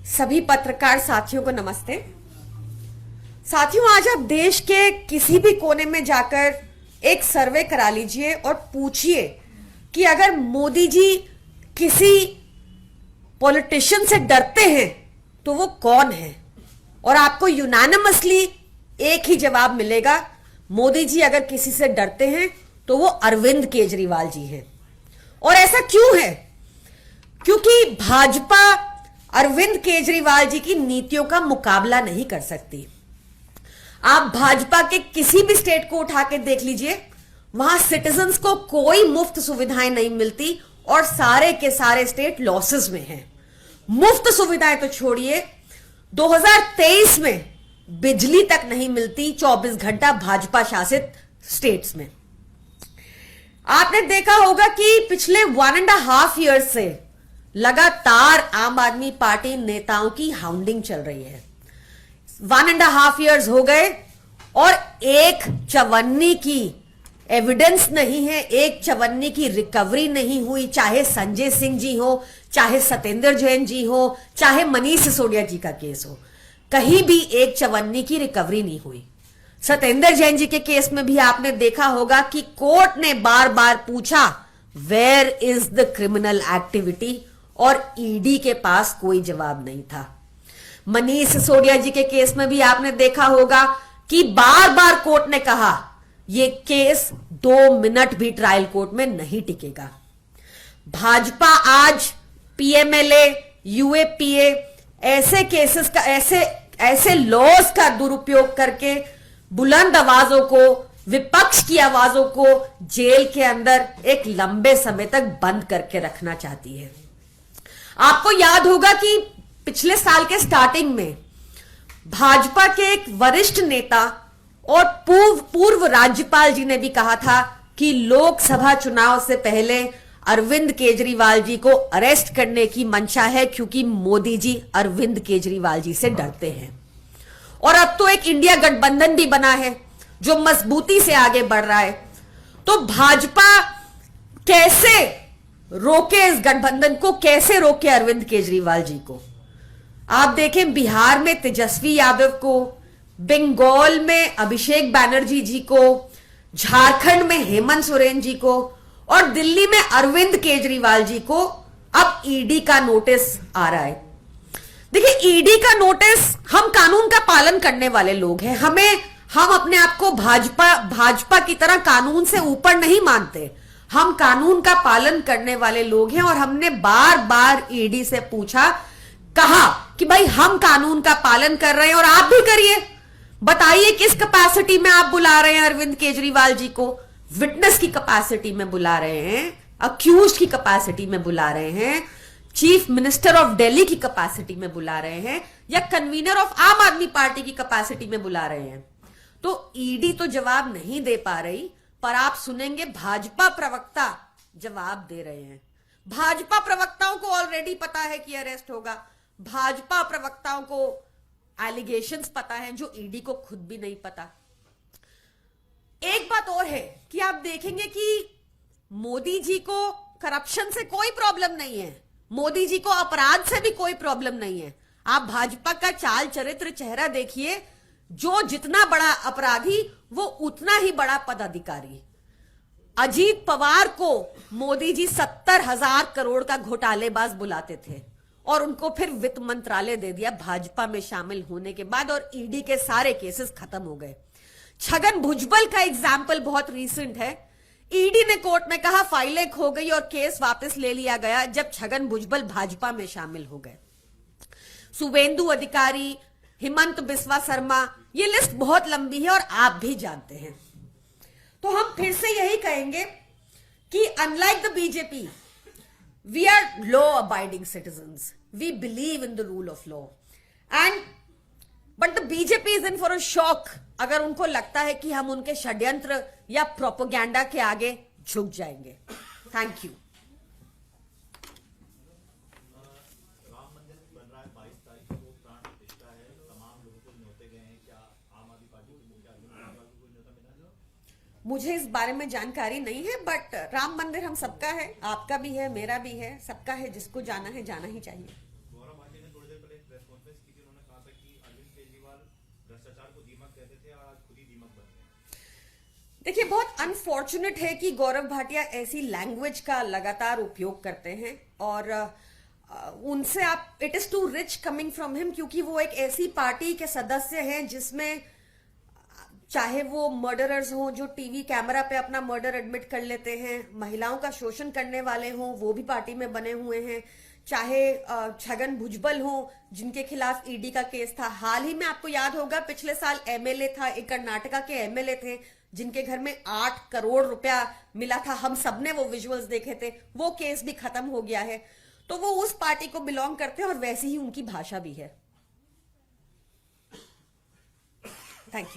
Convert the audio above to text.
सभी पत्रकार साथियों को नमस्ते। साथियों, आज आप देश के किसी भी कोने में जाकर एक सर्वे करा लीजिए और पूछिए कि अगर मोदी जी किसी पॉलिटिशियन से डरते हैं तो वो कौन है, और आपको यूनानिमसली एक ही जवाब मिलेगा। मोदी जी अगर किसी से डरते हैं तो वो अरविंद केजरीवाल जी हैं। और ऐसा क्यों है? क्योंकि भाजपा अरविंद केजरीवाल जी की नीतियों का मुकाबला नहीं कर सकती। आप भाजपा के किसी भी स्टेट को उठा के देख लीजिए, वहां सिटीजन्स को कोई मुफ्त सुविधाएं नहीं मिलती और सारे के सारे स्टेट लॉसेस में हैं। मुफ्त सुविधाएं तो छोड़िए, 2023 में बिजली तक नहीं मिलती 24 घंटा भाजपा शासित स्टेट्स में। आपने देखा होगा कि पिछले 1.5 ईयर से लगातार आम आदमी पार्टी नेताओं की हाउंडिंग चल रही है। 1.5 ईयर्स हो गए और एक चवन्नी की एविडेंस नहीं है, एक चवन्नी की रिकवरी नहीं हुई। चाहे संजय सिंह जी हो, चाहे सत्येंद्र जैन जी हो, चाहे मनीष सिसोदिया जी का केस हो, कहीं भी एक चवन्नी की रिकवरी नहीं हुई। सत्येंद्र जैन जी के केस में भी आपने देखा होगा कि कोर्ट ने बार बार पूछा where is the criminal activity, और ईडी के पास कोई जवाब नहीं था। मनीष सिसोदिया जी के केस में भी आपने देखा होगा कि बार बार कोर्ट ने कहा यह केस 2 मिनट भी ट्रायल कोर्ट में नहीं टिकेगा। भाजपा आज पीएमएलए, यूएपीए ऐसे केसेस का, ऐसे लॉज का दुरुपयोग करके बुलंद आवाजों को, विपक्ष की आवाजों को जेल के अंदर एक लंबे समय तक बंद करके रखना चाहती है। आपको याद होगा कि पिछले साल के स्टार्टिंग में भाजपा के एक वरिष्ठ नेता और पूर्व राज्यपाल जी ने भी कहा था कि लोकसभा चुनाव से पहले अरविंद केजरीवाल जी को अरेस्ट करने की मंशा है, क्योंकि मोदी जी अरविंद केजरीवाल जी से डरते हैं। और अब तो एक इंडिया गठबंधन भी बना है जो मजबूती से आगे बढ़ रहा है। तो भाजपा कैसे रोके इस गठबंधन को, कैसे रोके अरविंद केजरीवाल जी को? आप देखें, बिहार में तेजस्वी यादव को, बंगाल में अभिषेक बैनर्जी जी को, झारखंड में हेमंत सोरेन जी को और दिल्ली में अरविंद केजरीवाल जी को अब ईडी का नोटिस आ रहा है। देखिए, ईडी का नोटिस, हम कानून का पालन करने वाले लोग हैं, हम अपने आप को भाजपा की तरह कानून से ऊपर नहीं मानते। हम कानून का पालन करने वाले लोग हैं और हमने बार बार ईडी से पूछा, कहा कि भाई हम कानून का पालन कर रहे हैं और आप भी करिए। बताइए किस कैपेसिटी में आप बुला रहे हैं अरविंद केजरीवाल जी को? विटनेस की कैपेसिटी में बुला रहे हैं, अक्यूज्ड की कैपेसिटी में बुला रहे हैं, चीफ मिनिस्टर ऑफ दिल्ली की कैपेसिटी में बुला रहे हैं, या कन्वीनर ऑफ आम आदमी पार्टी की कैपेसिटी में बुला रहे हैं? तो ईडी तो जवाब नहीं दे पा रही, पर आप सुनेंगे भाजपा प्रवक्ता जवाब दे रहे हैं। भाजपा प्रवक्ताओं को ऑलरेडी पता है कि अरेस्ट होगा। भाजपा प्रवक्ताओं को एलिगेशंस पता है जो ईडी को खुद भी नहीं पता। एक बात और है कि आप देखेंगे कि मोदी जी को करप्शन से कोई प्रॉब्लम नहीं है, मोदी जी को अपराध से भी कोई प्रॉब्लम नहीं है। आप भाजपा का चाल चरित्र चेहरा देखिए, जो जितना बड़ा अपराधी वो उतना ही बड़ा पदाधिकारी। अजीत पवार को मोदी जी 70,000 करोड़ का घोटालेबाज बुलाते थे और उनको फिर वित्त मंत्रालय दे दिया भाजपा में शामिल होने के बाद, और ईडी के सारे केसेस खत्म हो गए। छगन भुजबल का एग्जाम्पल बहुत रीसेंट है। ईडी ने कोर्ट में कहा फाइलें खो गई और केस वापस ले लिया गया जब छगन भुजबल भाजपा में शामिल हो गए। शुभेंदु अधिकारी, हेमंत बिस्वा शर्मा, ये लिस्ट बहुत लंबी है और आप भी जानते हैं। तो हम फिर से यही कहेंगे कि unlike the BJP, we are law abiding citizens, we believe in the rule of law, and but the BJP is in for a shock अगर उनको लगता है कि हम उनके षड्यंत्र या प्रोपोगेंडा के आगे झुक जाएंगे। Thank you. मुझे इस बारे में जानकारी नहीं है, बट राम मंदिर हम सबका है, आपका भी है, मेरा भी है, सबका है। जिसको जाना है जाना ही चाहिए। प्रेस कॉन्फ्रेंस की थी, उन्होंने कहा था कि अरविंद केजरीवाल भ्रष्टाचार को दीमक कहते थे और आज खुद ही दीमक बन गए। देखिए, बहुत अनफॉर्चुनेट है कि गौरव भाटिया ऐसी लैंग्वेज का लगातार उपयोग करते हैं और उनसे आप, it is too rich coming from him, क्योंकि वो एक ऐसी पार्टी के सदस्य हैं जिसमें चाहे वो मर्डरर्स हों जो टीवी कैमरा पे अपना मर्डर एडमिट कर लेते हैं, महिलाओं का शोषण करने वाले हों वो भी पार्टी में बने हुए हैं, चाहे छगन भुजबल हो जिनके खिलाफ ईडी का केस था। हाल ही में आपको याद होगा पिछले साल एमएलए था, एक कर्नाटका के एमएलए थे जिनके घर में 8 करोड़ रुपया मिला था, हम सबने वो विजुअल्स देखे थे, वो केस भी खत्म हो गया है। तो वो उस पार्टी को बिलोंग करते हैं और वैसी ही उनकी भाषा भी है। Thank you.